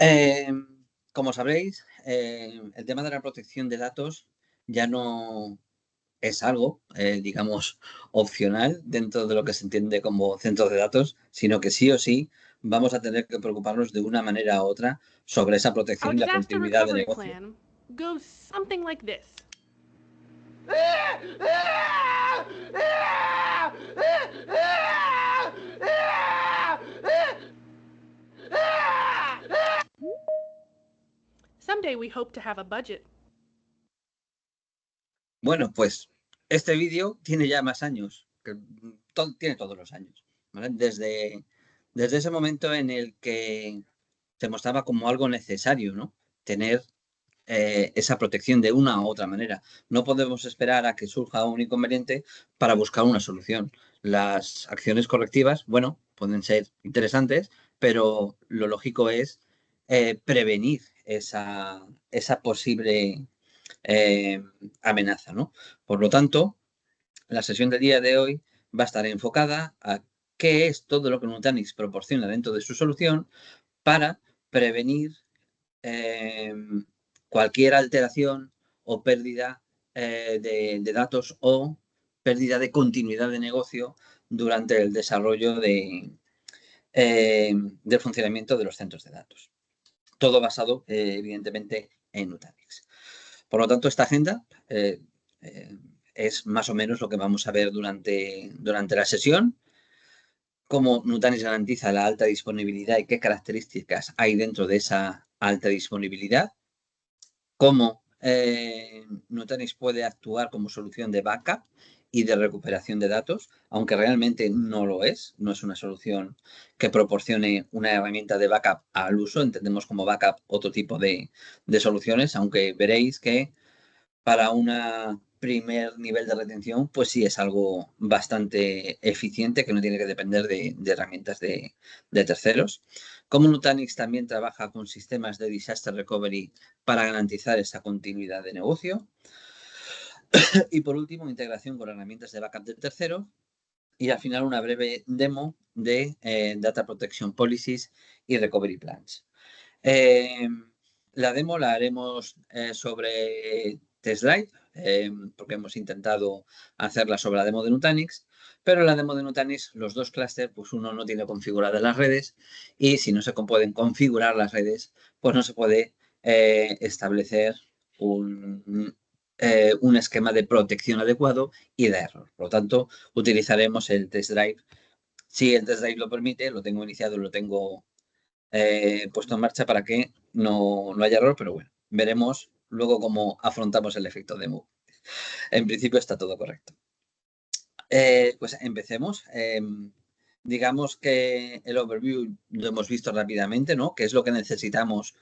Eh, Como sabréis, el tema de la protección de datos ya no es algo, digamos, opcional dentro de lo que se entiende como centros de datos, sino que sí o sí vamos a tener que preocuparnos de una manera u otra sobre esa Our protección y la disaster continuidad de recovery negocio. plan goes something like this. Someday we hope to have a budget. Bueno, pues este vídeo tiene ya más años, tiene todos los años, ¿vale? Desde ese momento en el que se mostraba como algo necesario, ¿no? Tener esa protección de una u otra manera. No podemos esperar a que surja un inconveniente para buscar una solución. Las acciones correctivas, bueno, pueden ser interesantes, pero lo lógico es prevenir esa posible eh, amenaza, ¿no? Por lo tanto, la sesión del día de hoy va a estar enfocada a qué es todo lo que Nutanix proporciona dentro de su solución para prevenir eh, cualquier alteración o pérdida de datos o pérdida de continuidad de negocio durante el desarrollo del funcionamiento de los centros de datos. Todo basado, evidentemente, en Nutanix. Por lo tanto, esta agenda es más o menos lo que vamos a ver durante la sesión, cómo Nutanix garantiza la alta disponibilidad y qué características hay dentro de esa alta disponibilidad, cómo Nutanix puede actuar como solución de backup y de recuperación de datos, aunque realmente no lo es, no es una solución que proporcione una herramienta de backup al uso, entendemos como backup otro tipo de soluciones, aunque veréis que para un primer nivel de retención, pues sí es algo bastante eficiente que no tiene que depender de herramientas de terceros. Como Nutanix también trabaja con sistemas de disaster recovery para garantizar esa continuidad de negocio. Y por último, integración con herramientas de backup de terceros. Y al final una breve demo de Data Protection Policies y Recovery Plans. La demo la haremos sobre Test Drive, porque hemos intentado hacerla sobre la demo de Nutanix, pero en la demo de Nutanix los dos clústeres, pues uno no tiene configuradas las redes y si no se pueden configurar las redes, pues no se puede establecer un esquema de protección adecuado y de error. Por lo tanto, utilizaremos el Test Drive. Si el Test Drive lo permite, lo tengo iniciado, lo tengo puesto en marcha para que no haya error, pero bueno, veremos luego cómo afrontamos el efecto demo. En principio está todo correcto. Pues empecemos. Digamos que el overview lo hemos visto rápidamente, ¿no? ¿Qué es lo que necesitamos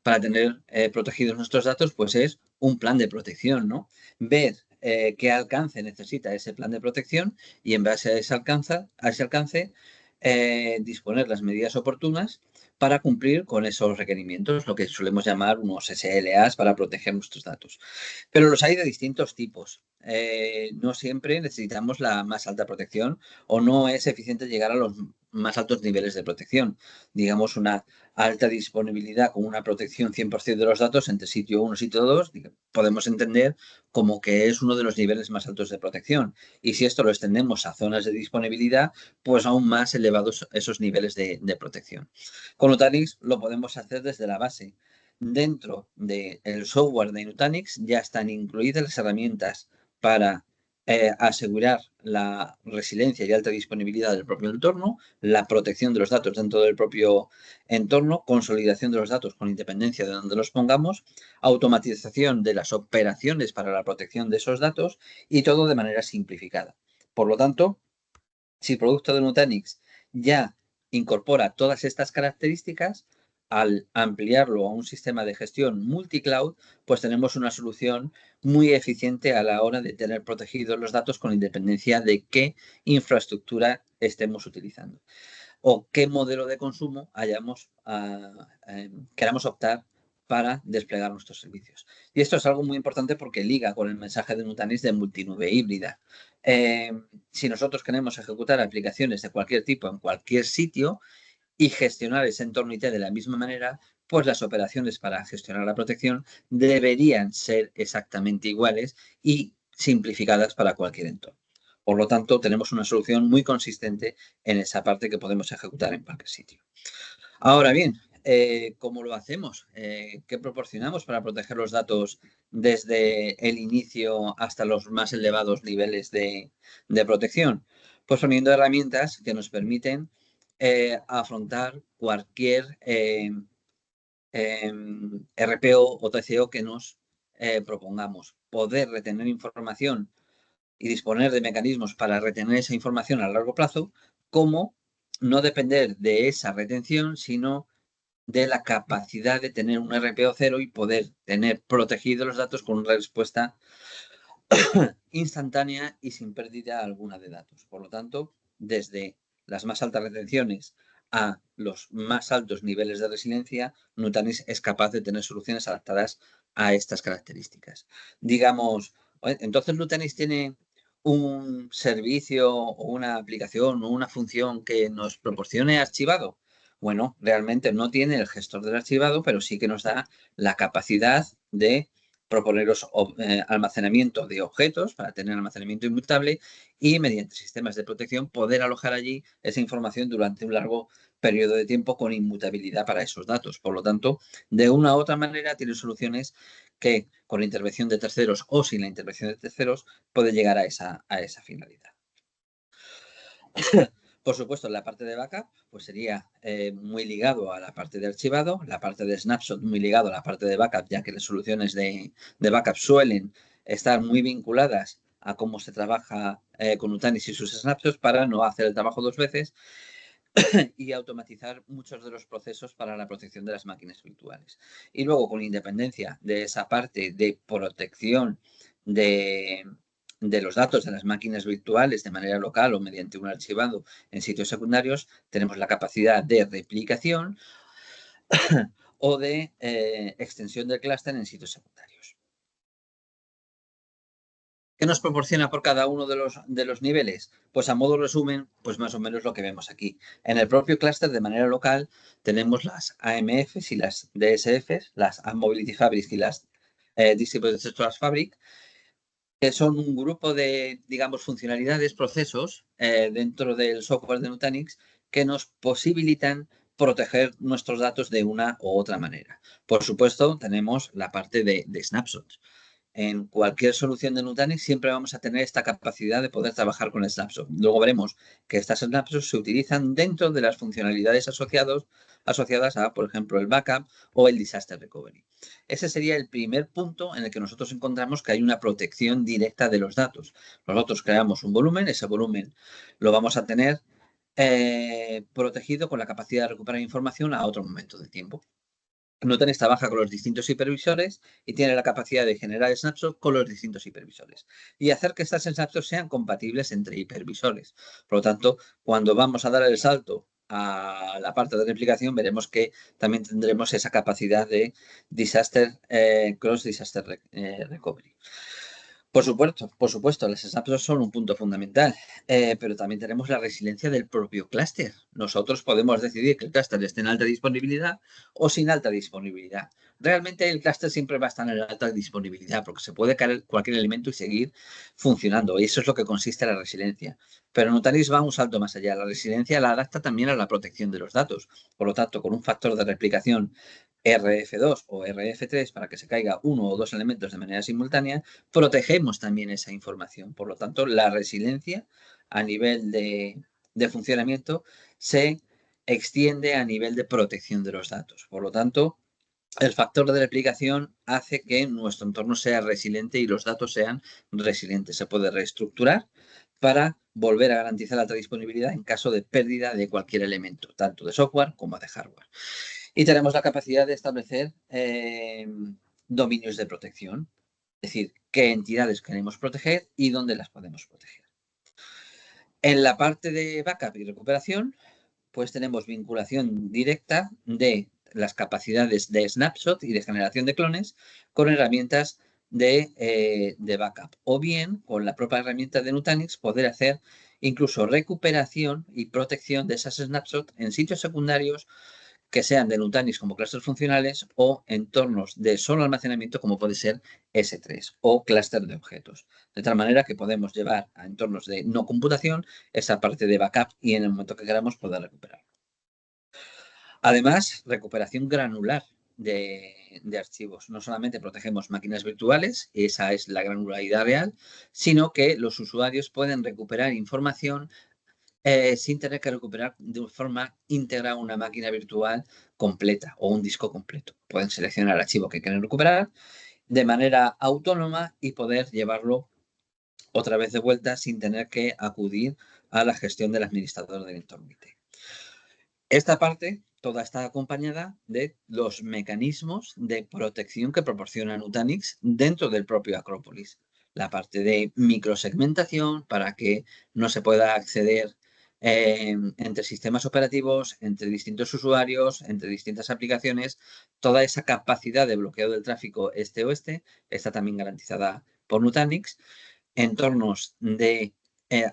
para tener protegidos nuestros datos? Pues es un plan de protección, ¿no? Ver qué alcance necesita ese plan de protección y en base a ese alcance disponer las medidas oportunas para cumplir con esos requerimientos, lo que solemos llamar unos SLAs para proteger nuestros datos. Pero los hay de distintos tipos. No siempre necesitamos la más alta protección o no es eficiente llegar a los más altos niveles de protección. Digamos, una alta disponibilidad con una protección 100% de los datos entre sitio 1 y sitio 2, podemos entender como que es uno de los niveles más altos de protección. Y si esto lo extendemos a zonas de disponibilidad, pues aún más elevados esos niveles de protección. Con Nutanix lo podemos hacer desde la base. Dentro del software de Nutanix ya están incluidas las herramientas para asegurar la resiliencia y alta disponibilidad del propio entorno, la protección de los datos dentro del propio entorno, consolidación de los datos con independencia de donde los pongamos, automatización de las operaciones para la protección de esos datos y todo de manera simplificada. Por lo tanto, si el producto de Nutanix ya incorpora todas estas características, al ampliarlo a un sistema de gestión multicloud, pues tenemos una solución muy eficiente a la hora de tener protegidos los datos con independencia de qué infraestructura estemos utilizando o qué modelo de consumo queramos optar para desplegar nuestros servicios. Y esto es algo muy importante porque liga con el mensaje de Nutanix de multinube híbrida. Si nosotros queremos ejecutar aplicaciones de cualquier tipo en cualquier sitio, y gestionar ese entorno IT de la misma manera, pues las operaciones para gestionar la protección deberían ser exactamente iguales y simplificadas para cualquier entorno. Por lo tanto, tenemos una solución muy consistente en esa parte que podemos ejecutar en cualquier sitio. Ahora bien, ¿cómo lo hacemos? ¿Qué proporcionamos para proteger los datos desde el inicio hasta los más elevados niveles de protección? Pues poniendo herramientas que nos permiten afrontar cualquier RPO o TCO que nos propongamos. Poder retener información y disponer de mecanismos para retener esa información a largo plazo, como no depender de esa retención, sino de la capacidad de tener un RPO cero y poder tener protegidos los datos con una respuesta instantánea y sin pérdida alguna de datos. Por lo tanto, desde las más altas retenciones a los más altos niveles de resiliencia, Nutanix es capaz de tener soluciones adaptadas a estas características. Digamos, entonces Nutanix tiene un servicio o una aplicación o una función que nos proporcione archivado. Bueno, realmente no tiene el gestor del archivado, pero sí que nos da la capacidad de proponeros almacenamiento de objetos para tener almacenamiento inmutable y mediante sistemas de protección poder alojar allí esa información durante un largo periodo de tiempo con inmutabilidad para esos datos. Por lo tanto, de una u otra manera tiene soluciones que con la intervención de terceros o sin la intervención de terceros puede llegar a esa finalidad. Por supuesto, la parte de backup pues sería muy ligado a la parte de archivado, la parte de snapshot muy ligado a la parte de backup, ya que las soluciones de backup suelen estar muy vinculadas a cómo se trabaja con Nutanix y sus snapshots para no hacer el trabajo dos veces y automatizar muchos de los procesos para la protección de las máquinas virtuales. Y luego, con independencia de esa parte de protección de los datos de las máquinas virtuales de manera local o mediante un archivado en sitios secundarios, tenemos la capacidad de replicación o de extensión del clúster en sitios secundarios. ¿Qué nos proporciona por cada uno de los niveles? Pues a modo resumen, pues más o menos lo que vemos aquí. En el propio clúster, de manera local, tenemos las AMFs y las DSFs, las App Mobility Fabrics y las Distributed Trust Fabric, que son un grupo de, digamos, funcionalidades, procesos dentro del software de Nutanix que nos posibilitan proteger nuestros datos de una u otra manera. Por supuesto, tenemos la parte de snapshots. En cualquier solución de Nutanix siempre vamos a tener esta capacidad de poder trabajar con snapshots. Luego veremos que estas snapshots se utilizan dentro de las funcionalidades asociadas a, por ejemplo, el backup o el disaster recovery. Ese sería el primer punto en el que nosotros encontramos que hay una protección directa de los datos. Nosotros creamos un volumen, ese volumen lo vamos a tener protegido con la capacidad de recuperar información a otro momento del tiempo. Nutanix trabaja con los distintos hipervisores y tiene la capacidad de generar snapshots con los distintos hipervisores y hacer que estas snapshots sean compatibles entre hipervisores. Por lo tanto, cuando vamos a dar el salto a la parte de replicación, veremos que también tendremos esa capacidad de cross disaster recovery. Por supuesto, las snapshots son un punto fundamental, pero también tenemos la resiliencia del propio clúster. Nosotros podemos decidir que el clúster esté en alta disponibilidad o sin alta disponibilidad. Realmente el clúster siempre va a estar en alta disponibilidad porque se puede caer cualquier elemento y seguir funcionando. Y eso es lo que consiste la resiliencia. Pero Nutanix va un salto más allá. La resiliencia la adapta también a la protección de los datos. Por lo tanto, con un factor de replicación RF2 o RF3 para que se caiga uno o dos elementos de manera simultánea, protegemos también esa información. Por lo tanto, la resiliencia a nivel de funcionamiento se extiende a nivel de protección de los datos. Por lo tanto, el factor de replicación hace que nuestro entorno sea resiliente y los datos sean resilientes. Se puede reestructurar para volver a garantizar la alta disponibilidad en caso de pérdida de cualquier elemento, tanto de software como de hardware. Y tenemos la capacidad de establecer dominios de protección, es decir, qué entidades queremos proteger y dónde las podemos proteger. En la parte de backup y recuperación, pues tenemos vinculación directa de las capacidades de snapshot y de generación de clones con herramientas de backup. O bien, con la propia herramienta de Nutanix, poder hacer incluso recuperación y protección de esas snapshots en sitios secundarios que sean de Nutanix como clústeres funcionales o entornos de solo almacenamiento como puede ser S3 o clúster de objetos. De tal manera que podemos llevar a entornos de no computación esa parte de backup y en el momento que queramos poder recuperar. Además, recuperación granular de archivos. No solamente protegemos máquinas virtuales, esa es la granularidad real, sino que los usuarios pueden recuperar información sin tener que recuperar de forma íntegra una máquina virtual completa o un disco completo. Pueden seleccionar el archivo que quieren recuperar de manera autónoma y poder llevarlo otra vez de vuelta sin tener que acudir a la gestión del administrador del entorno IT. Esta parte toda está acompañada de los mecanismos de protección que proporciona Nutanix dentro del propio Acropolis. La parte de microsegmentación para que no se pueda acceder entre sistemas operativos, entre distintos usuarios, entre distintas aplicaciones. Toda esa capacidad de bloqueo del tráfico este-oeste está también garantizada por Nutanix. Entornos de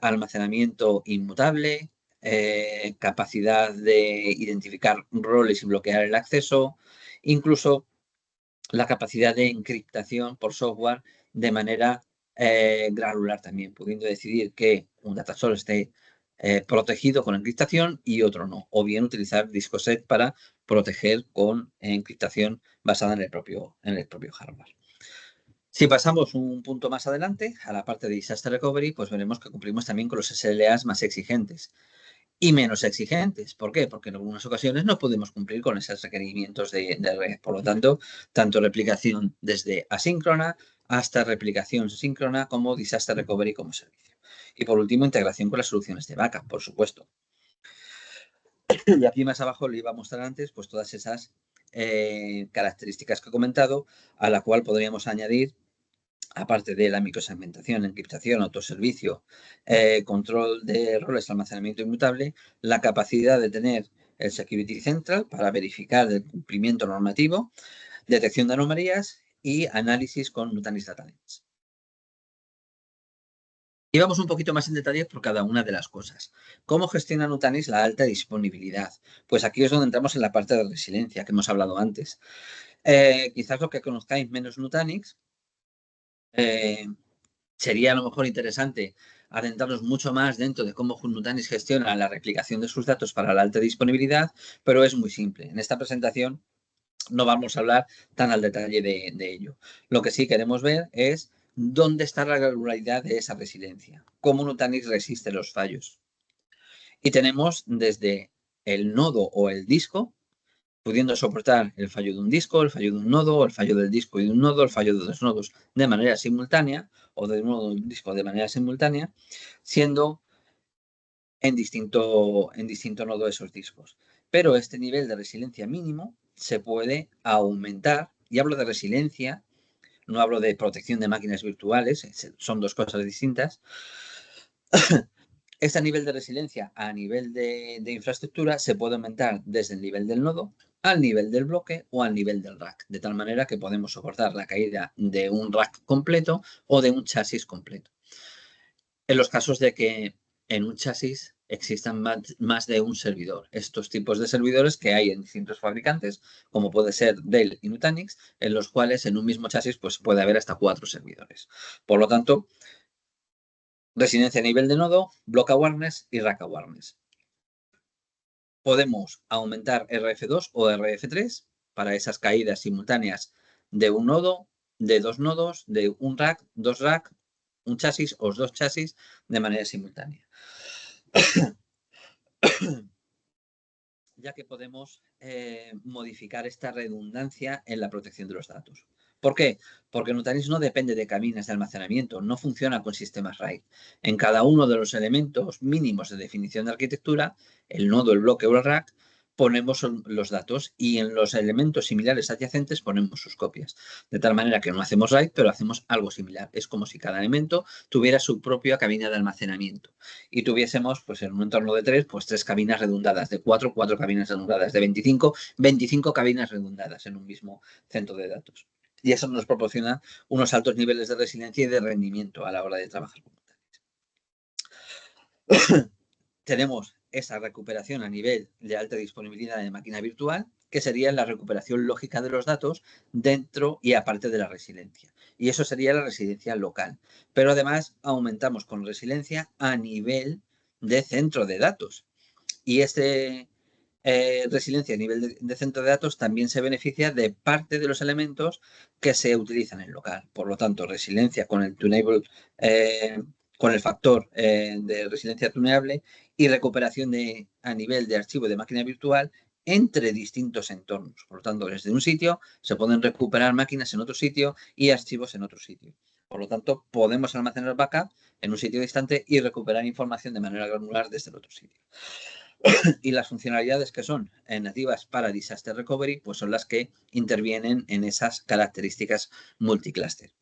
almacenamiento inmutable, capacidad de identificar roles y bloquear el acceso, incluso la capacidad de encriptación por software de manera granular también, pudiendo decidir que un datasol esté protegido con encriptación y otro no, o bien utilizar DiscoSet para proteger con encriptación basada en el propio hardware. Si pasamos un punto más adelante, a la parte de Disaster Recovery, pues veremos que cumplimos también con los SLAs más exigentes y menos exigentes. ¿Por qué? Porque en algunas ocasiones no podemos cumplir con esos requerimientos de red. Por lo tanto, tanto replicación desde asíncrona hasta replicación síncrona como Disaster Recovery como servicio. Y por último, integración con las soluciones de backup, por supuesto. Y aquí más abajo le iba a mostrar antes pues todas esas características que he comentado, a la cual podríamos añadir, aparte de la microsegmentación, encriptación, autoservicio, control de roles, almacenamiento inmutable, la capacidad de tener el Security Central para verificar el cumplimiento normativo, detección de anomalías y análisis con Nutanix Data Lens. Y vamos un poquito más en detalle por cada una de las cosas. ¿Cómo gestiona Nutanix la alta disponibilidad? Pues aquí es donde entramos en la parte de resiliencia que hemos hablado antes. Quizás lo que conozcáis menos Nutanix, sería a lo mejor interesante adentrarnos mucho más dentro de cómo Nutanix gestiona la replicación de sus datos para la alta disponibilidad, pero es muy simple. En esta presentación no vamos a hablar tan al detalle de ello. Lo que sí queremos ver es dónde está la regularidad de esa resiliencia, cómo Nutanix resiste los fallos. Y tenemos desde el nodo o el disco, pudiendo soportar el fallo de un disco, el fallo de un nodo, el fallo del disco y de un nodo, el fallo de dos nodos de manera simultánea, o de un nodo de un disco de manera simultánea, siendo en distinto nodo esos discos. Pero este nivel de resiliencia mínimo se puede aumentar, y hablo de resiliencia, no hablo de protección de máquinas virtuales, son dos cosas distintas. Este nivel de resiliencia a nivel de infraestructura se puede aumentar desde el nivel del nodo al nivel del bloque o al nivel del rack, de tal manera que podemos soportar la caída de un rack completo o de un chasis completo. En los casos de que en un chasis existan más de un servidor, estos tipos de servidores que hay en distintos fabricantes, como puede ser Dell y Nutanix, en los cuales en un mismo chasis pues, puede haber hasta 4 servidores. Por lo tanto, resiliencia a nivel de nodo, block awareness y rack awareness. Podemos aumentar RF2 o RF3 para esas caídas simultáneas de un nodo, de dos nodos, de un rack, dos rack, un chasis o dos chasis de manera simultánea. Ya que podemos modificar esta redundancia en la protección de los datos. ¿Por qué? Porque Nutanix no depende de cabinas de almacenamiento, no funciona con sistemas RAID. En cada uno de los elementos mínimos de definición de arquitectura, el nodo, el bloque o el rack, ponemos los datos y en los elementos similares adyacentes ponemos sus copias. De tal manera que no hacemos RAID, pero hacemos algo similar. Es como si cada elemento tuviera su propia cabina de almacenamiento y tuviésemos, pues en un entorno de 3, pues 3 cabinas redundadas, de 4, 4 cabinas redundadas, de 25, 25 cabinas redundadas en un mismo centro de datos. Y eso nos proporciona unos altos niveles de resiliencia y de rendimiento a la hora de trabajar con Nutanix. Tenemos esa recuperación a nivel de alta disponibilidad de máquina virtual, que sería la recuperación lógica de los datos dentro y aparte de la resiliencia. Y eso sería la resiliencia local. Pero además aumentamos con resiliencia a nivel de centro de datos. Y resiliencia a nivel de centro de datos también se beneficia de parte de los elementos que se utilizan en local. Por lo tanto, resiliencia con el tunable, con el factor de resiliencia tuneable y recuperación a nivel de archivo de máquina virtual entre distintos entornos. Por lo tanto, desde un sitio se pueden recuperar máquinas en otro sitio y archivos en otro sitio. Por lo tanto, podemos almacenar backup en un sitio distante y recuperar información de manera granular desde el otro sitio. Y las funcionalidades que son nativas para Disaster Recovery, pues son las que intervienen en esas características multicluster.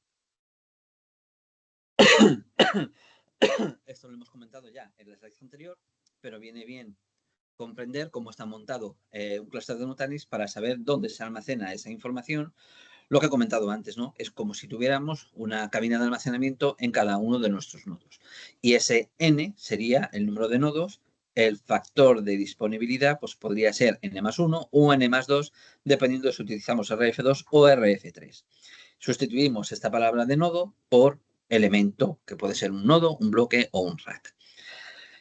Esto lo hemos comentado ya en la slide anterior, pero viene bien comprender cómo está montado un clúster de Nutanix para saber dónde se almacena esa información. Lo que he comentado antes, ¿no? Es como si tuviéramos una cabina de almacenamiento en cada uno de nuestros nodos. Y ese n sería el número de nodos. El factor de disponibilidad pues podría ser n+1 o n+2, dependiendo de si utilizamos RF2 o RF3. Sustituimos esta palabra de nodo por elemento, que puede ser un nodo, un bloque o un rack.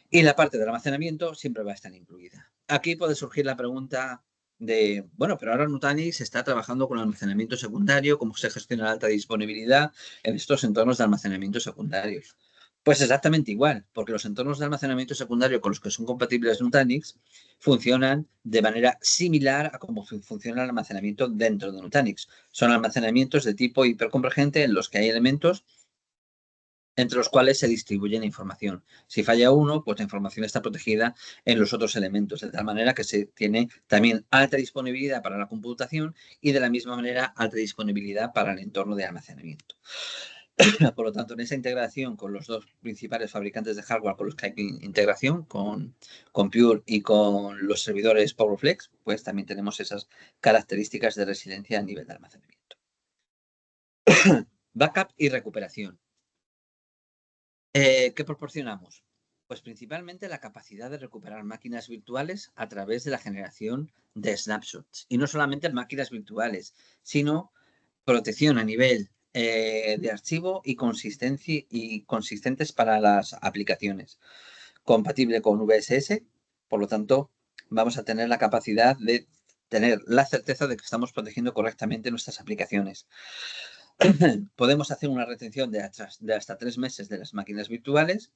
Y la parte de almacenamiento siempre va a estar incluida. Aquí puede surgir la pregunta de, bueno, pero ahora Nutanix está trabajando con almacenamiento secundario, cómo se gestiona la alta disponibilidad en estos entornos de almacenamiento secundarios. Pues exactamente igual, porque los entornos de almacenamiento secundario con los que son compatibles Nutanix funcionan de manera similar a cómo funciona el almacenamiento dentro de Nutanix. Son almacenamientos de tipo hiperconvergente en los que hay elementos entre los cuales se distribuye la información. Si falla uno, pues la información está protegida en los otros elementos, de tal manera que se tiene también alta disponibilidad para la computación y de la misma manera alta disponibilidad para el entorno de almacenamiento. Por lo tanto, en esa integración con los dos principales fabricantes de hardware con los que hay integración, con Pure y con los servidores PowerFlex, pues también tenemos esas características de resiliencia a nivel de almacenamiento. Backup y recuperación. ¿Qué proporcionamos? Pues principalmente la capacidad de recuperar máquinas virtuales a través de la generación de snapshots. Y no solamente máquinas virtuales, sino protección a nivel de archivo y consistentes para las aplicaciones. Compatible con VSS, por lo tanto, vamos a tener la capacidad de tener la certeza de que estamos protegiendo correctamente nuestras aplicaciones. Podemos hacer una retención de hasta 3 meses de las máquinas virtuales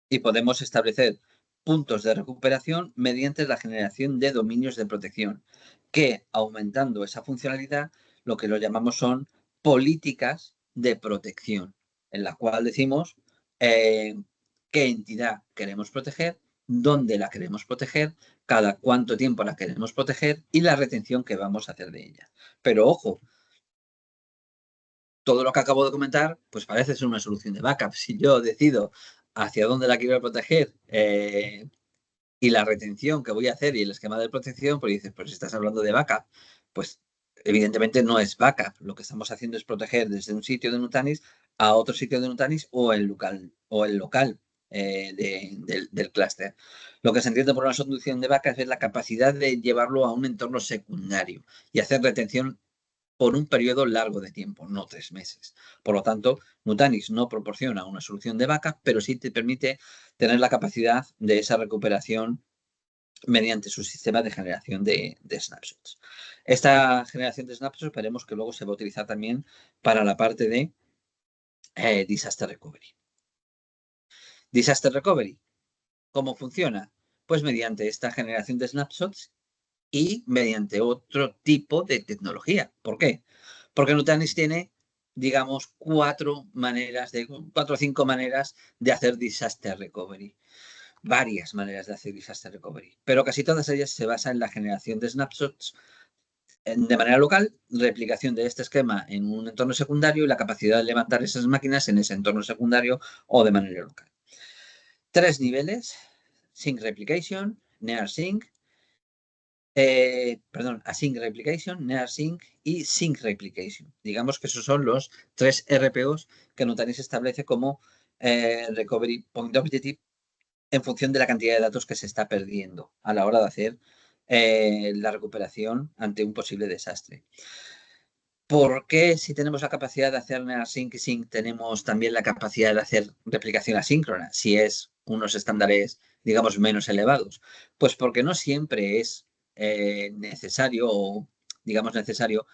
y podemos establecer puntos de recuperación mediante la generación de dominios de protección, que aumentando esa funcionalidad, lo que lo llamamos son políticas de protección, en la cual decimos qué entidad queremos proteger, dónde la queremos proteger, cada cuánto tiempo la queremos proteger y la retención que vamos a hacer de ella. Pero ojo, todo lo que acabo de comentar, pues parece ser una solución de backup. Si yo decido hacia dónde la quiero proteger y la retención que voy a hacer y el esquema de protección, pues dices, pues si estás hablando de backup, pues evidentemente no es backup. Lo que estamos haciendo es proteger desde un sitio de Nutanix a otro sitio de Nutanix o el local del clúster. Lo que se entiende por una solución de backup es la capacidad de llevarlo a un entorno secundario y hacer retención por un periodo largo de tiempo, no 3 meses. Por lo tanto, Nutanix no proporciona una solución de backup, pero sí te permite tener la capacidad de esa recuperación mediante su sistema de generación de snapshots. Esta generación de snapshots esperemos que luego se va a utilizar también para la parte de Disaster Recovery. Disaster Recovery, ¿cómo funciona? Pues mediante esta generación de snapshots y mediante otro tipo de tecnología. ¿Por qué? Porque Nutanix tiene, digamos, 4 o 5 maneras de hacer disaster recovery. Varias maneras de hacer disaster recovery. Pero casi todas ellas se basan en la generación de snapshots de manera local, replicación de este esquema en un entorno secundario y la capacidad de levantar esas máquinas en ese entorno secundario o de manera local. 3 niveles: Sync Replication, Near Sync, Async Replication, NearSync y Sync Replication. Digamos que esos son los 3 RPOs que Nutanix establece como Recovery Point Objective en función de la cantidad de datos que se está perdiendo a la hora de hacer la recuperación ante un posible desastre. ¿Por qué si tenemos la capacidad de hacer NearSync y Sync tenemos también la capacidad de hacer replicación asíncrona si es unos estándares, digamos, menos elevados? Pues porque no siempre es necesario o, digamos, necesario,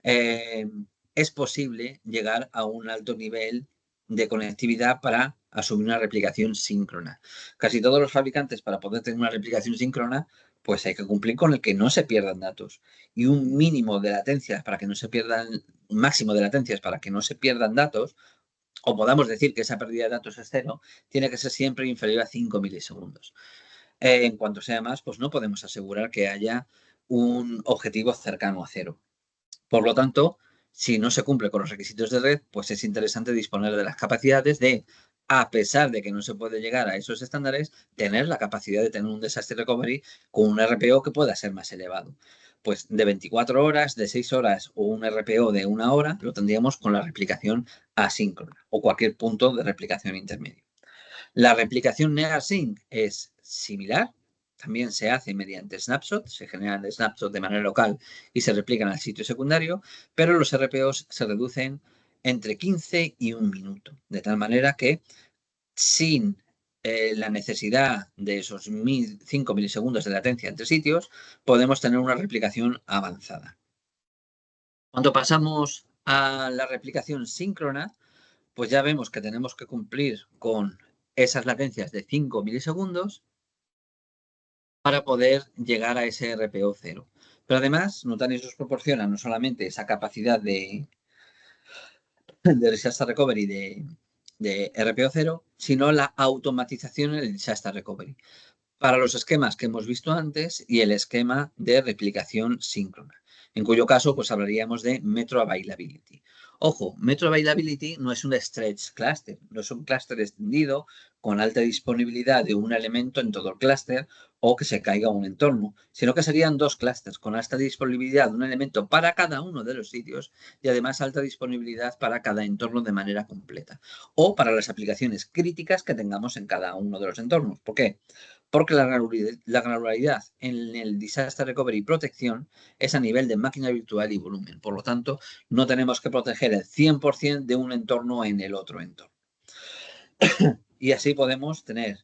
es posible llegar a un alto nivel de conectividad para asumir una replicación síncrona. Casi todos los fabricantes, para poder tener una replicación síncrona, pues hay que cumplir con el que no se pierdan datos. Y un mínimo de latencias para que no se pierdan, un máximo de latencias para que no se pierdan datos, o podamos decir que esa pérdida de datos es cero, tiene que ser siempre inferior a 5 milisegundos. En cuanto sea más, pues no podemos asegurar que haya un objetivo cercano a cero. Por lo tanto, si no se cumple con los requisitos de red, pues es interesante disponer de las capacidades de, a pesar de que no se puede llegar a esos estándares, tener la capacidad de tener un disaster recovery con un RPO que pueda ser más elevado. Pues de 24 horas, de 6 horas o un RPO de 1 hora, lo tendríamos con la replicación asíncrona o cualquier punto de replicación intermedio. La replicación NearSync es similar, también se hace mediante snapshot, se generan snapshots de manera local y se replican al sitio secundario, pero los RPOs se reducen entre 15 y 1 minuto, de tal manera que sin la necesidad de esos 5 milisegundos de latencia entre sitios, podemos tener una replicación avanzada. Cuando pasamos a la replicación síncrona, pues ya vemos que tenemos que cumplir con esas latencias de 5 milisegundos para poder llegar a ese RPO 0. Pero además, Nutanix nos proporciona no solamente esa capacidad de Disaster Recovery de RPO 0, sino la automatización en el Disaster Recovery para los esquemas que hemos visto antes y el esquema de replicación síncrona, en cuyo caso pues hablaríamos de Metro Availability. Ojo, Metro Availability no es un stretch cluster, no es un clúster extendido con alta disponibilidad de un elemento en todo el clúster o que se caiga un entorno, sino que serían dos clústeres con alta disponibilidad de un elemento para cada uno de los sitios y además alta disponibilidad para cada entorno de manera completa o para las aplicaciones críticas que tengamos en cada uno de los entornos. ¿Por qué? Porque la granularidad en el Disaster Recovery y protección es a nivel de máquina virtual y volumen. Por lo tanto, no tenemos que proteger el 100% de un entorno en el otro entorno. Y así podemos tener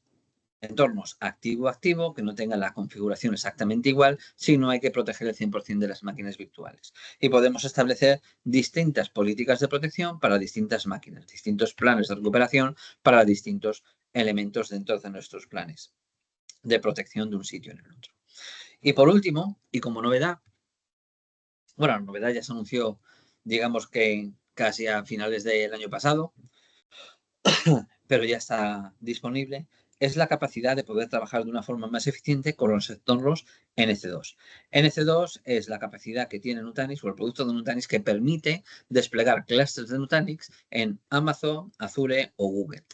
entornos activo-activo que no tengan la configuración exactamente igual, sino hay que proteger el 100% de las máquinas virtuales. Y podemos establecer distintas políticas de protección para distintas máquinas, distintos planes de recuperación para distintos elementos dentro de nuestros planes de protección de un sitio en el otro. Y por último, y como novedad, bueno, la novedad ya se anunció, digamos que casi a finales del año pasado, pero ya está disponible, es la capacidad de poder trabajar de una forma más eficiente con los entornos NC2. NC2 es la capacidad que tiene Nutanix o el producto de Nutanix que permite desplegar clusters de Nutanix en Amazon, Azure o Google.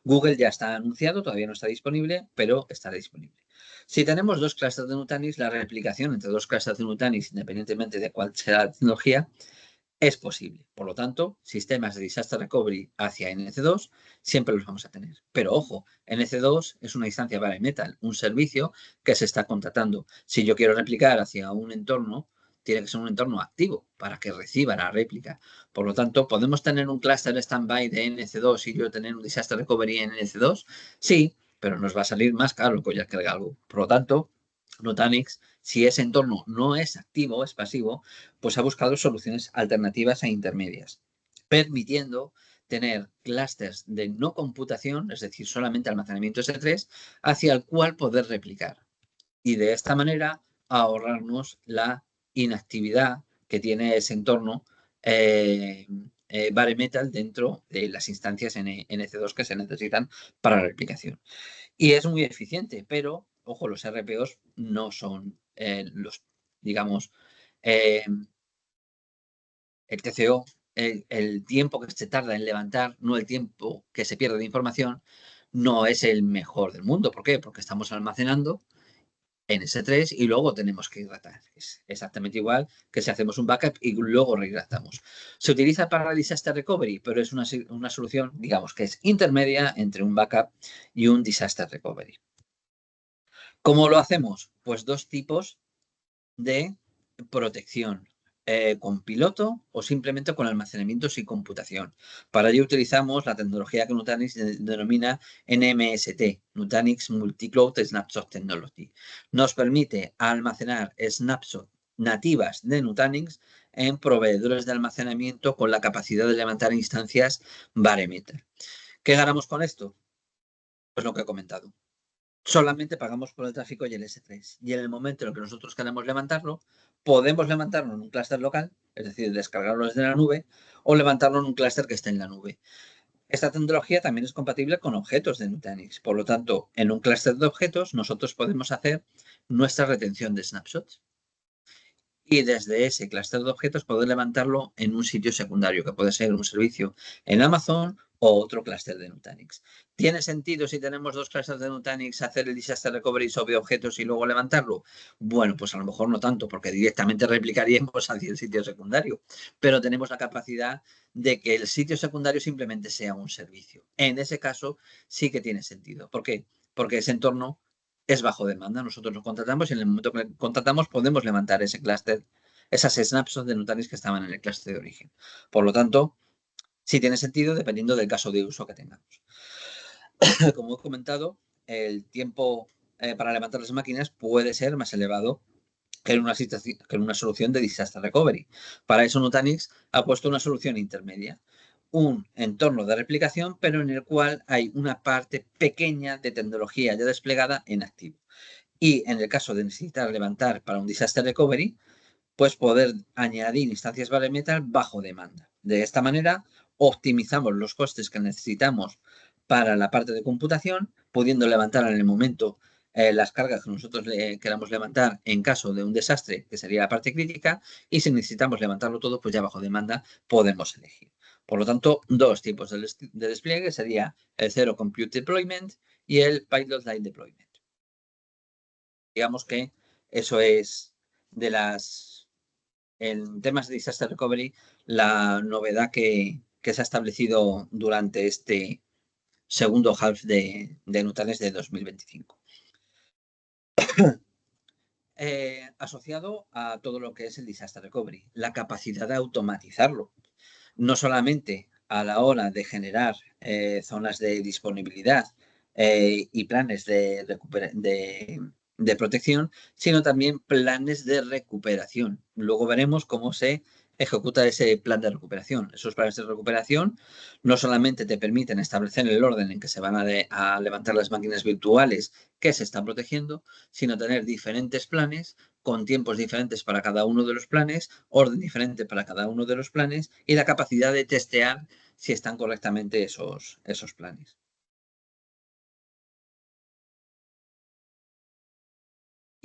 Google ya está anunciado, todavía no está disponible, pero estará disponible. Si tenemos dos clusters de Nutanix, la replicación entre dos clusters de Nutanix, independientemente de cuál sea la tecnología, es posible. Por lo tanto, sistemas de Disaster Recovery hacia NC2 siempre los vamos a tener. Pero ojo, NC2 es una instancia bare metal, un servicio que se está contratando. Si yo quiero replicar hacia un entorno, tiene que ser un entorno activo para que reciba la réplica. Por lo tanto, ¿podemos tener un cluster standby de NC2 y yo tener un Disaster Recovery en NC2? Sí, pero nos va a salir más caro que ya carga algo. Por lo tanto, Nutanix, si ese entorno no es activo, es pasivo, pues ha buscado soluciones alternativas e intermedias, permitiendo tener clústeres de no computación, es decir, solamente almacenamiento S3, hacia el cual poder replicar. Y de esta manera ahorrarnos la inactividad que tiene ese entorno bare metal dentro de las instancias NC2 que se necesitan para la replicación. Y es muy eficiente, pero, ojo, los RPOs no son los, digamos, eh, el TCO, el tiempo que se tarda en levantar, no el tiempo que se pierde de información, no es el mejor del mundo. ¿Por qué? Porque estamos almacenando en S3 y luego tenemos que hidratar. Es exactamente igual que si hacemos un backup y luego rehidratamos. Se utiliza para disaster recovery, pero es una solución, digamos, que es intermedia entre un backup y un disaster recovery. ¿Cómo lo hacemos? Pues dos tipos de protección. Con piloto o simplemente con almacenamiento sin computación. Para ello utilizamos la tecnología que Nutanix denomina NMST, Nutanix Multicloud Snapshot Technology. Nos permite almacenar snapshots nativas de Nutanix en proveedores de almacenamiento con la capacidad de levantar instancias bare metal. ¿Qué ganamos con esto? Pues lo que he comentado. Solamente pagamos por el tráfico y el S3. Y en el momento en el que nosotros queramos levantarlo, podemos levantarlo en un clúster local, es decir, descargarlo desde la nube, o levantarlo en un clúster que esté en la nube. Esta tecnología también es compatible con objetos de Nutanix. Por lo tanto, en un clúster de objetos, nosotros podemos hacer nuestra retención de snapshots. Y desde ese clúster de objetos poder levantarlo en un sitio secundario, que puede ser un servicio en Amazon o otro clúster de Nutanix. ¿Tiene sentido si tenemos dos clústeres de Nutanix hacer el disaster recovery sobre objetos y luego levantarlo? Bueno, pues a lo mejor no tanto, porque directamente replicaríamos hacia el sitio secundario, pero tenemos la capacidad de que el sitio secundario simplemente sea un servicio. En ese caso sí que tiene sentido. ¿Por qué? Porque ese entorno es bajo demanda. Nosotros lo contratamos y en el momento que contratamos podemos levantar ese clúster, esas snapshots de Nutanix que estaban en el clúster de origen. Por lo tanto, sí tiene sentido dependiendo del caso de uso que tengamos. Como he comentado, el tiempo para levantar las máquinas puede ser más elevado que en una solución de disaster recovery. Para eso Nutanix ha puesto una solución intermedia, un entorno de replicación, pero en el cual hay una parte pequeña de tecnología ya desplegada en activo. Y en el caso de necesitar levantar para un disaster recovery, pues poder añadir instancias bare metal bajo demanda. De esta manera, optimizamos los costes que necesitamos para la parte de computación, pudiendo levantar en el momento las cargas que nosotros queramos levantar en caso de un desastre, que sería la parte crítica, y si necesitamos levantarlo todo, pues ya bajo demanda podemos elegir. Por lo tanto, dos tipos de despliegue sería el Zero Compute Deployment y el Pilot Light Deployment. Digamos que eso es de las, en temas de disaster recovery, la novedad que se ha establecido durante este segundo half de Nutanix de 2025. Asociado a todo lo que es el disaster recovery, la capacidad de automatizarlo, no solamente a la hora de generar zonas de disponibilidad y planes de protección, sino también planes de recuperación. Luego veremos cómo se ejecuta ese plan de recuperación. Esos planes de recuperación no solamente te permiten establecer el orden en que se van a levantar las máquinas virtuales que se están protegiendo, sino tener diferentes planes con tiempos diferentes para cada uno de los planes, orden diferente para cada uno de los planes y la capacidad de testear si están correctamente esos planes.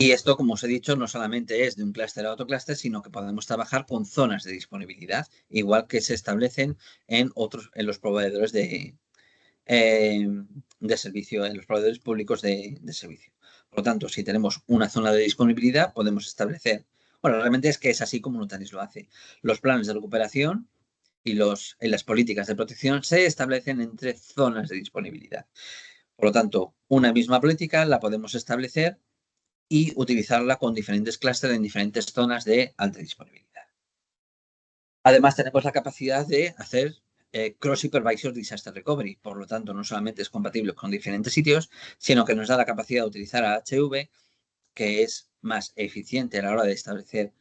Y esto, como os he dicho, no solamente es de un clúster a otro clúster, sino que podemos trabajar con zonas de disponibilidad, igual que se establecen en los proveedores de servicio, en los proveedores públicos de servicio. Por lo tanto, si tenemos una zona de disponibilidad, podemos establecer, bueno, realmente es que es así como Nutanix lo hace. Los planes de recuperación y las políticas de protección se establecen entre zonas de disponibilidad. Por lo tanto, una misma política la podemos establecer y utilizarla con diferentes clústeres en diferentes zonas de alta disponibilidad. Además, tenemos la capacidad de hacer cross-hypervisor disaster recovery. Por lo tanto, no solamente es compatible con diferentes sitios, sino que nos da la capacidad de utilizar HV, que es más eficiente a la hora de establecer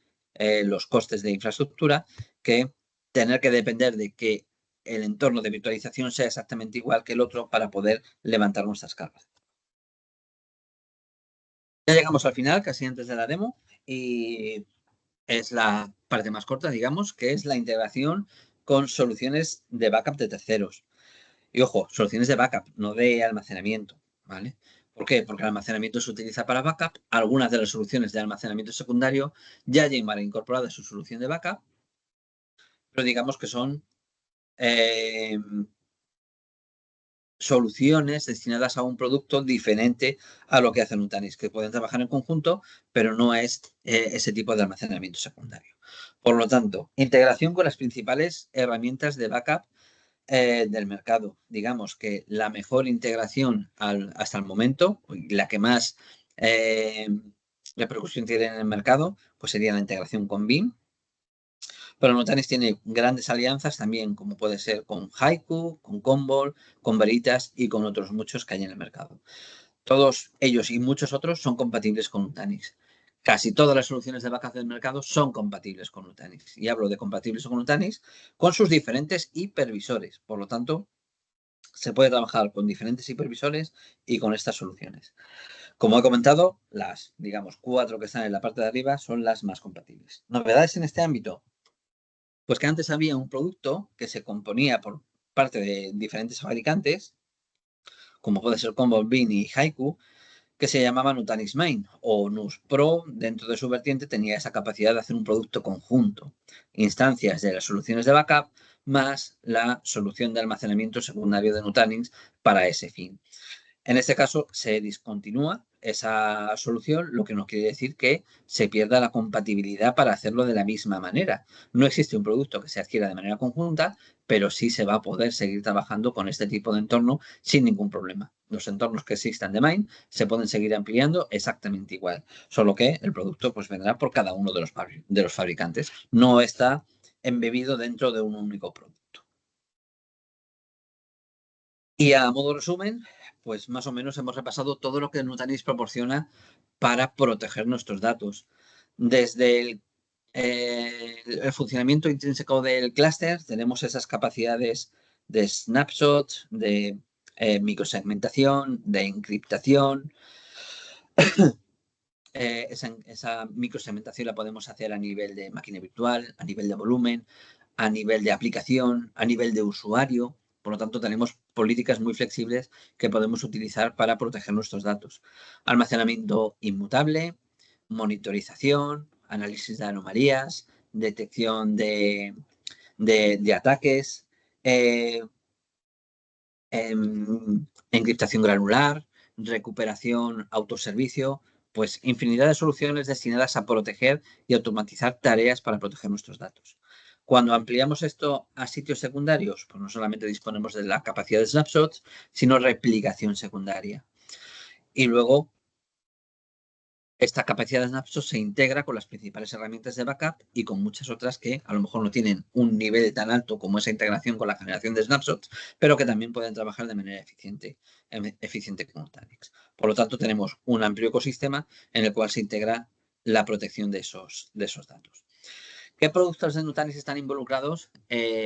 los costes de infraestructura, que tener que depender de que el entorno de virtualización sea exactamente igual que el otro para poder levantar nuestras cargas. Ya llegamos al final, casi antes de la demo, y es la parte más corta, digamos, que es la integración con soluciones de backup de terceros. Y ojo, soluciones de backup, no de almacenamiento, ¿vale? ¿Por qué? Porque el almacenamiento se utiliza para backup. Algunas de las soluciones de almacenamiento secundario ya llevan incorporada su solución de backup, pero digamos que son soluciones destinadas a un producto diferente a lo que hace Nutanix, que pueden trabajar en conjunto, pero no es ese tipo de almacenamiento secundario. Por lo tanto, integración con las principales herramientas de backup del mercado. Digamos que la mejor integración hasta el momento, la que más repercusión tiene en el mercado, pues sería la integración con Veeam. Pero Nutanix tiene grandes alianzas también, como puede ser con Haiku, con Commvault, con Veritas y con otros muchos que hay en el mercado. Todos ellos y muchos otros son compatibles con Nutanix. Casi todas las soluciones de backup del mercado son compatibles con Nutanix. Y hablo de compatibles con Nutanix con sus diferentes hipervisores. Por lo tanto, se puede trabajar con diferentes hipervisores y con estas soluciones. Como he comentado, las, digamos, 4 que están en la parte de arriba son las más compatibles. ¿Novedades en este ámbito? Pues que antes había un producto que se componía por parte de diferentes fabricantes, como puede ser Commvault, Veeam y Haiku, que se llamaba Nutanix Main o NUS Pro. Dentro de su vertiente tenía esa capacidad de hacer un producto conjunto, instancias de las soluciones de backup más la solución de almacenamiento secundario de Nutanix para ese fin. En este caso se discontinúa esa solución, lo que no quiere decir que se pierda la compatibilidad para hacerlo de la misma manera. No existe un producto que se adquiera de manera conjunta, pero sí se va a poder seguir trabajando con este tipo de entorno sin ningún problema. Los entornos que existan de Main se pueden seguir ampliando exactamente igual, solo que el producto pues vendrá por cada uno de los fabricantes. No está embebido dentro de un único producto. Y a modo resumen, pues más o menos hemos repasado todo lo que Nutanix proporciona para proteger nuestros datos. Desde el funcionamiento intrínseco del clúster, tenemos esas capacidades de snapshot, de microsegmentación, de encriptación. Esa microsegmentación la podemos hacer a nivel de máquina virtual, a nivel de volumen, a nivel de aplicación, a nivel de usuario. Por lo tanto, tenemos políticas muy flexibles que podemos utilizar para proteger nuestros datos. Almacenamiento inmutable, monitorización, análisis de anomalías, detección de ataques, encriptación granular, recuperación autoservicio, pues infinidad de soluciones destinadas a proteger y automatizar tareas para proteger nuestros datos. Cuando ampliamos esto a sitios secundarios, pues no solamente disponemos de la capacidad de snapshots, sino replicación secundaria. Y luego, esta capacidad de snapshot se integra con las principales herramientas de backup y con muchas otras que a lo mejor no tienen un nivel tan alto como esa integración con la generación de snapshots, pero que también pueden trabajar de manera eficiente con Nutanix. Por lo tanto, tenemos un amplio ecosistema en el cual se integra la protección de esos datos. ¿Qué productos de Nutanix están involucrados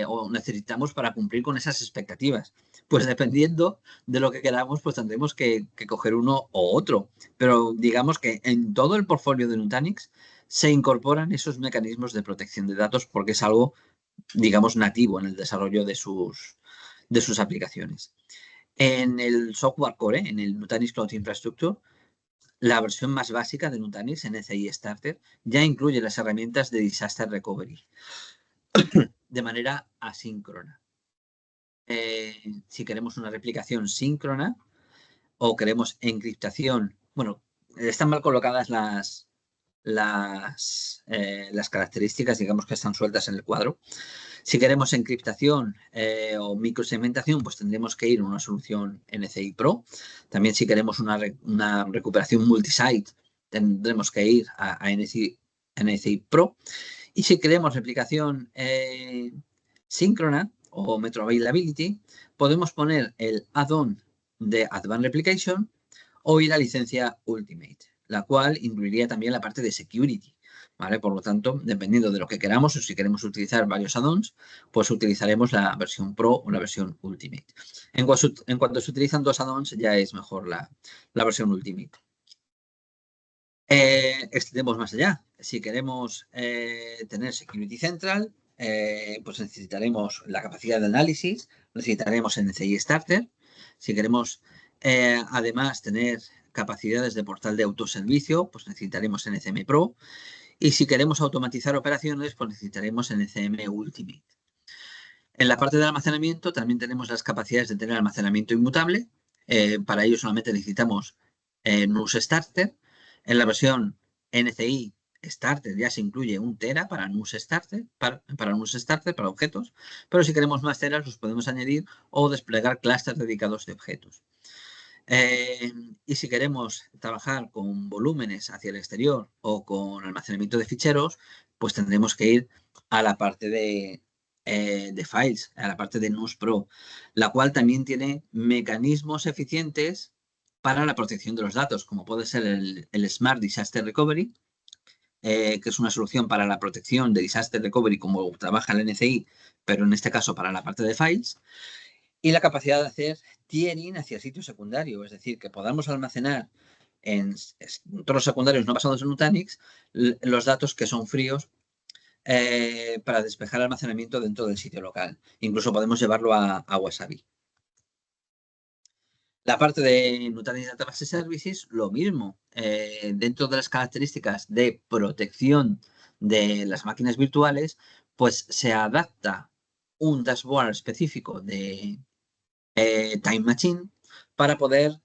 o necesitamos para cumplir con esas expectativas? Pues dependiendo de lo que queramos, pues tendremos que coger uno o otro. Pero digamos que en todo el portfolio de Nutanix se incorporan esos mecanismos de protección de datos porque es algo, digamos, nativo en el desarrollo de sus aplicaciones. En el software core, en el Nutanix Cloud Infrastructure, la versión más básica de Nutanix, NCI Starter, ya incluye las herramientas de Disaster Recovery de manera asíncrona. Si queremos una replicación síncrona o queremos encriptación, bueno, están mal colocadas las características, digamos que están sueltas en el cuadro. Si queremos encriptación o microsegmentación, pues tendremos que ir a una solución NCI Pro. También si queremos una recuperación multisite, tendremos que ir a NCI Pro. Y si queremos replicación síncrona o Metro Availability, podemos poner el add-on de Advanced Replication o ir a licencia Ultimate, la cual incluiría también la parte de Security. ¿Vale? Por lo tanto, dependiendo de lo que queramos o si queremos utilizar varios add-ons, pues utilizaremos la versión Pro o la versión Ultimate. En cuanto se utilizan dos add-ons, ya es mejor la versión Ultimate. Extendemos más allá. Si queremos tener Security Central, pues necesitaremos la capacidad de análisis, necesitaremos NCI Starter. Si queremos además tener capacidades de portal de autoservicio, pues necesitaremos NCM Pro. Y si queremos automatizar operaciones, pues necesitaremos NCM Ultimate. En la parte de almacenamiento también tenemos las capacidades de tener almacenamiento inmutable. Para ello solamente necesitamos NUS Starter. En la versión NCI Starter ya se incluye 1 tera para NUS Starter, para objetos, pero si queremos más teras los podemos añadir o desplegar clústeres dedicados de objetos. Y si queremos trabajar con volúmenes hacia el exterior o con almacenamiento de ficheros, pues tendremos que ir a la parte de files, a la parte de NUS Pro, la cual también tiene mecanismos eficientes para la protección de los datos, como puede ser el Smart Disaster Recovery, que es una solución para la protección de Disaster Recovery como trabaja el NCI, pero en este caso para la parte de files, y la capacidad de hacer tiering hacia sitio secundario, es decir, que podamos almacenar en entornos secundarios no basados en Nutanix los datos que son fríos para despejar almacenamiento dentro del sitio local. Incluso podemos llevarlo a Wasabi. La parte de Nutanix Database Services, lo mismo. Dentro de las características de protección de las máquinas virtuales, pues se adapta un dashboard específico de Time Machine para poder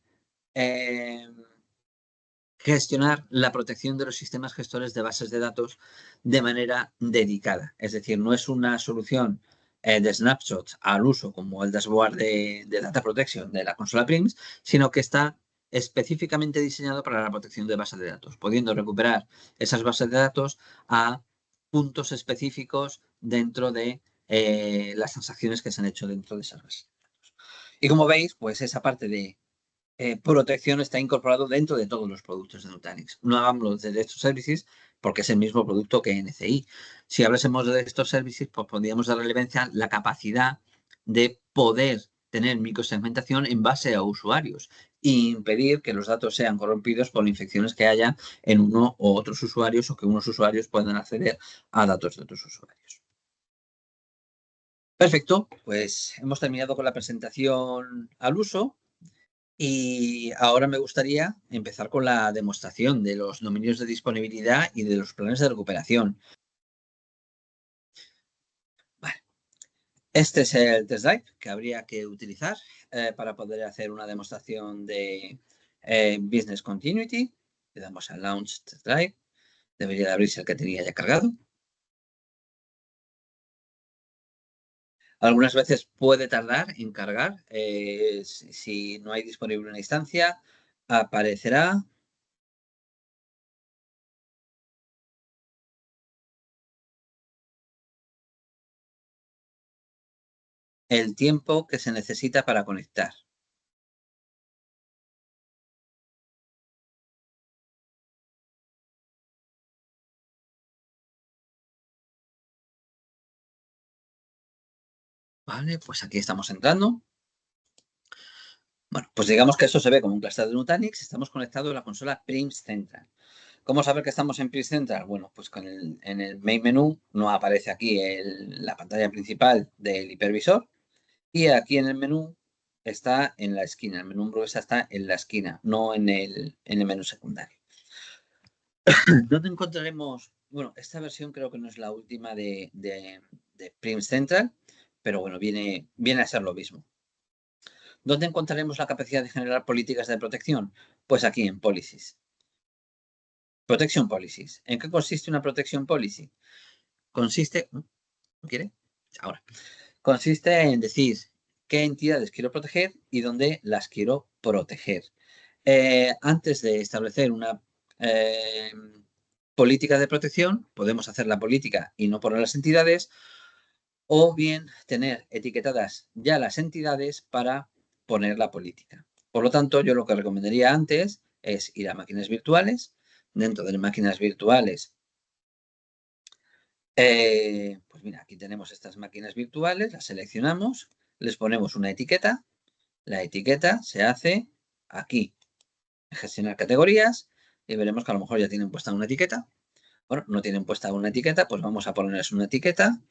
gestionar la protección de los sistemas gestores de bases de datos de manera dedicada. Es decir, no es una solución de snapshots al uso como el dashboard de Data Protection de la consola Prims, sino que está específicamente diseñado para la protección de bases de datos, pudiendo recuperar esas bases de datos a puntos específicos dentro de las transacciones que se han hecho dentro de esas bases de datos. Y como veis, pues esa parte de protección está incorporado dentro de todos los productos de Nutanix. No hablamos de estos services porque es el mismo producto que NCI. Si hablásemos de estos services, pues podríamos dar relevancia a la capacidad de poder tener microsegmentación en base a usuarios e impedir que los datos sean corrompidos por infecciones que haya en uno u otros usuarios o que unos usuarios puedan acceder a datos de otros usuarios. Perfecto, pues hemos terminado con la presentación al uso. Y ahora me gustaría empezar con la demostración de los dominios de disponibilidad y de los planes de recuperación. Vale. Este es el test drive que habría que utilizar para poder hacer una demostración de Business Continuity. Le damos a Launch Test Drive. Debería de abrirse el que tenía ya cargado. Algunas veces puede tardar en cargar. Si no hay disponible una instancia, aparecerá. El tiempo que se necesita para conectar. Vale, pues aquí estamos entrando. Bueno, pues digamos que esto se ve como un clúster de Nutanix. Estamos conectados a la consola Prims Central. ¿Cómo saber que estamos en Prims Central? Bueno, pues en el main menú no aparece aquí la pantalla principal del hipervisor. Y aquí en el menú está en la esquina. El menú hamburguesa está en la esquina, no en el menú secundario. ¿Dónde encontraremos? Bueno, esta versión creo que no es la última de Prims Central, pero bueno, viene a ser lo mismo. ¿Dónde encontraremos la capacidad de generar políticas de protección? Pues aquí en Policies. Protection Policies. ¿En qué consiste una Protection Policy? Consiste... ¿No quiere? Ahora. Consiste en decir qué entidades quiero proteger y dónde las quiero proteger. Antes de establecer una política de protección, podemos hacer la política y no poner las entidades, o bien tener etiquetadas ya las entidades para poner la política. Por lo tanto, yo lo que recomendaría antes es ir a máquinas virtuales. Dentro de máquinas virtuales, pues mira, aquí tenemos estas máquinas virtuales, las seleccionamos, les ponemos una etiqueta. La etiqueta se hace aquí, gestionar categorías, y veremos que a lo mejor ya tienen puesta una etiqueta. Bueno, no tienen puesta una etiqueta, pues vamos a ponerles una etiqueta.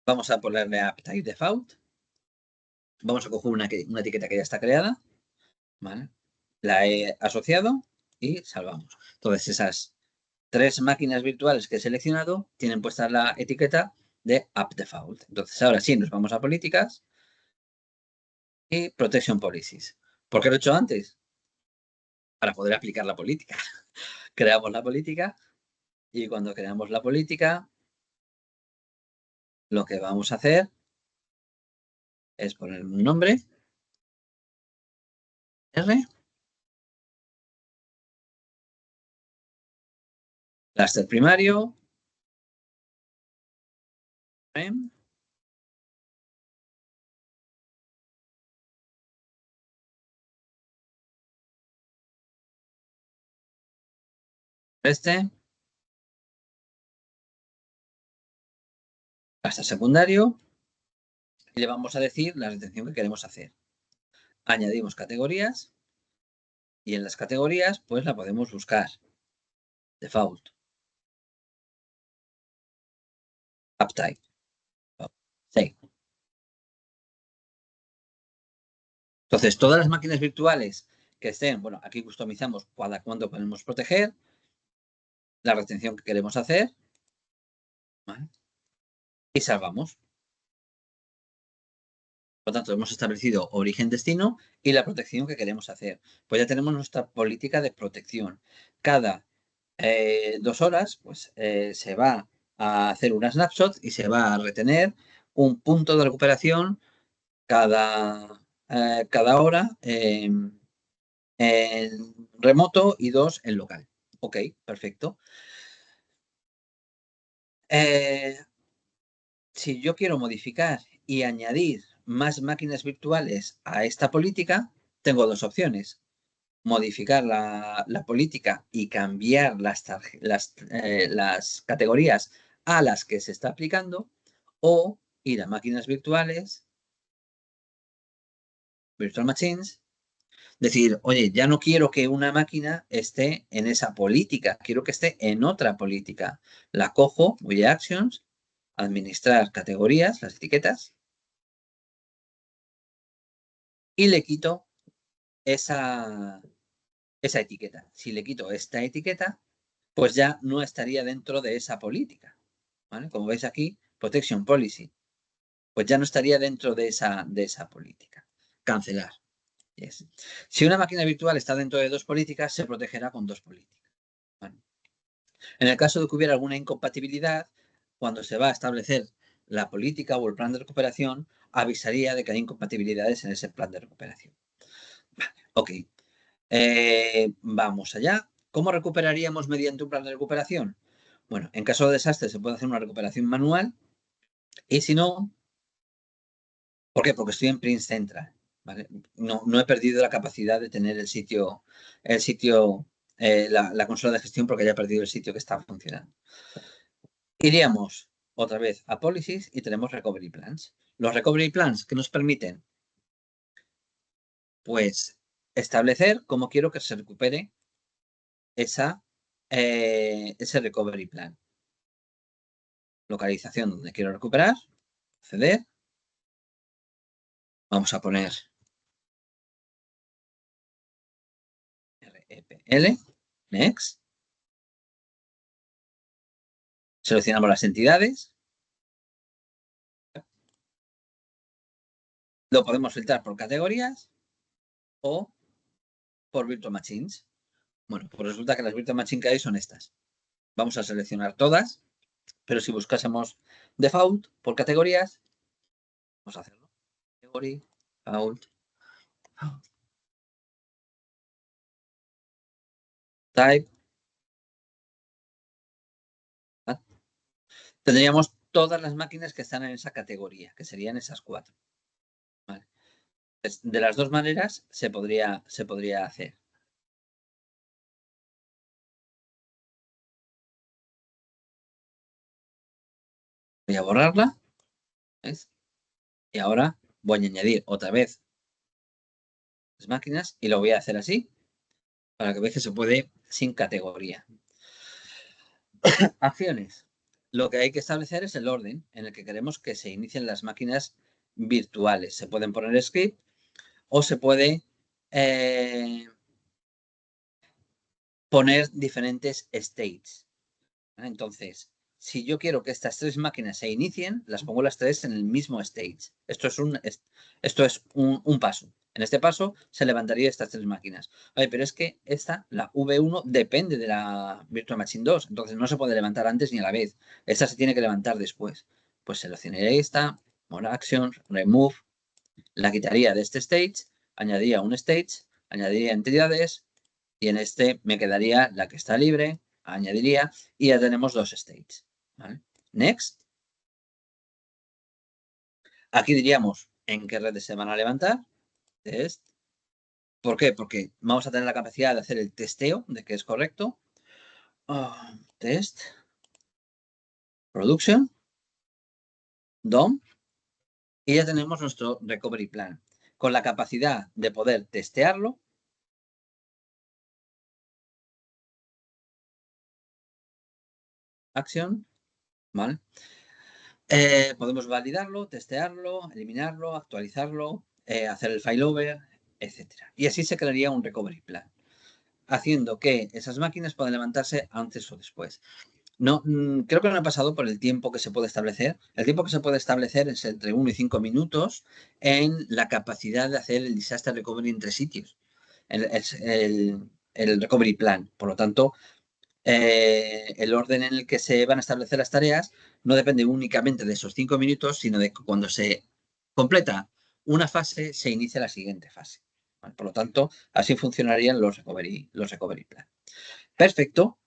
Vamos a ponerle AppType Default. Vamos a coger una etiqueta que ya está creada. ¿Vale? La he asociado y salvamos. Entonces, esas 3 máquinas virtuales que he seleccionado tienen puesta la etiqueta de App Default. Entonces, ahora sí, nos vamos a políticas y Protection Policies. ¿Por qué lo he hecho antes? Para poder aplicar la política. Creamos la política y cuando creamos la política, lo que vamos a hacer es poner un nombre, R, cluster primario, cluster secundario, y le vamos a decir la retención que queremos hacer. Añadimos categorías y en las categorías pues la podemos buscar. Default. App type. Sí. Entonces, todas las máquinas virtuales que estén, bueno, aquí customizamos cada cuánto podemos proteger, la retención que queremos hacer, ¿vale? Y salvamos. Por lo tanto, hemos establecido origen-destino y la protección que queremos hacer. Pues ya tenemos nuestra política de protección. Cada 2 horas, pues se va a hacer una snapshot y se va a retener un punto de recuperación cada hora en remoto y 2 en local. Ok, perfecto. Si yo quiero modificar y añadir más máquinas virtuales a esta política, tengo 2 opciones. Modificar la política y cambiar las categorías a las que se está aplicando o ir a máquinas virtuales, virtual machines, decir, oye, ya no quiero que una máquina esté en esa política, quiero que esté en otra política. La cojo, voy a Actions, administrar categorías, las etiquetas, y le quito esa etiqueta. Si le quito esta etiqueta, pues ya no estaría dentro de esa política. ¿Vale? Como veis aquí, Protection Policy. Pues ya no estaría dentro de esa política. Cancelar. Yes. Si una máquina virtual está dentro de 2 políticas, se protegerá con 2 políticas. ¿Vale? En el caso de que hubiera alguna incompatibilidad, cuando se va a establecer la política o el plan de recuperación, avisaría de que hay incompatibilidades en ese plan de recuperación. Vale, ok. Vamos allá. ¿Cómo recuperaríamos mediante un plan de recuperación? Bueno, en caso de desastre se puede hacer una recuperación manual y si no, ¿por qué? Porque estoy en Print Central. ¿Vale? No he perdido la capacidad de tener el sitio, la consola de gestión porque ya he perdido el sitio que está funcionando. Iríamos otra vez a Policies y tenemos Recovery Plans. Los Recovery Plans que nos permiten, pues, establecer cómo quiero que se recupere ese Recovery Plan. Localización donde quiero recuperar, acceder. Vamos a poner REPL, Next. Seleccionamos las entidades. Lo podemos filtrar por categorías o por Virtual Machines. Bueno, pues resulta que las Virtual Machines que hay son estas. Vamos a seleccionar todas, pero si buscásemos Default por categorías, vamos a hacerlo. Category, Default, Type. Tendríamos todas las máquinas que están en esa categoría, que serían esas 4. ¿Vale? De las 2 maneras se podría hacer. Voy a borrarla. ¿Ves? Y ahora voy a añadir otra vez las máquinas y lo voy a hacer así para que veáis que se puede sin categoría. Acciones. Lo que hay que establecer es el orden en el que queremos que se inicien las máquinas virtuales. Se pueden poner script o se puede poner diferentes states. Entonces, si yo quiero que estas 3 máquinas se inicien, las pongo las 3 en el mismo stage. Esto es un paso. En este paso se levantaría estas 3 máquinas. Oye, pero es que la V1, depende de la Virtual Machine 2. Entonces no se puede levantar antes ni a la vez. Esta se tiene que levantar después. Pues seleccionaría esta, More Actions, Remove, la quitaría de este stage, añadiría un stage, añadiría entidades y en este me quedaría la que está libre, añadiría y ya tenemos 2 states. ¿Vale? Next. Aquí diríamos en qué redes se van a levantar. Test. ¿Por qué? Porque vamos a tener la capacidad de hacer el testeo de que es correcto. Test. Production. DOM. Y ya tenemos nuestro recovery plan. Con la capacidad de poder testearlo. Action. ¿Vale? Podemos validarlo, testearlo, eliminarlo, actualizarlo, hacer el failover, etc. Y así se crearía un recovery plan, haciendo que esas máquinas puedan levantarse antes o después. No, creo que no ha pasado por el tiempo que se puede establecer. El tiempo que se puede establecer es entre 1 y 5 minutos en la capacidad de hacer el disaster recovery entre sitios, el recovery plan. Por lo tanto, el orden en el que se van a establecer las tareas no depende únicamente de esos 5 minutos, sino de que cuando se completa una fase, se inicia la siguiente fase. ¿Vale? Por lo tanto, así funcionarían los recovery plan. Perfecto.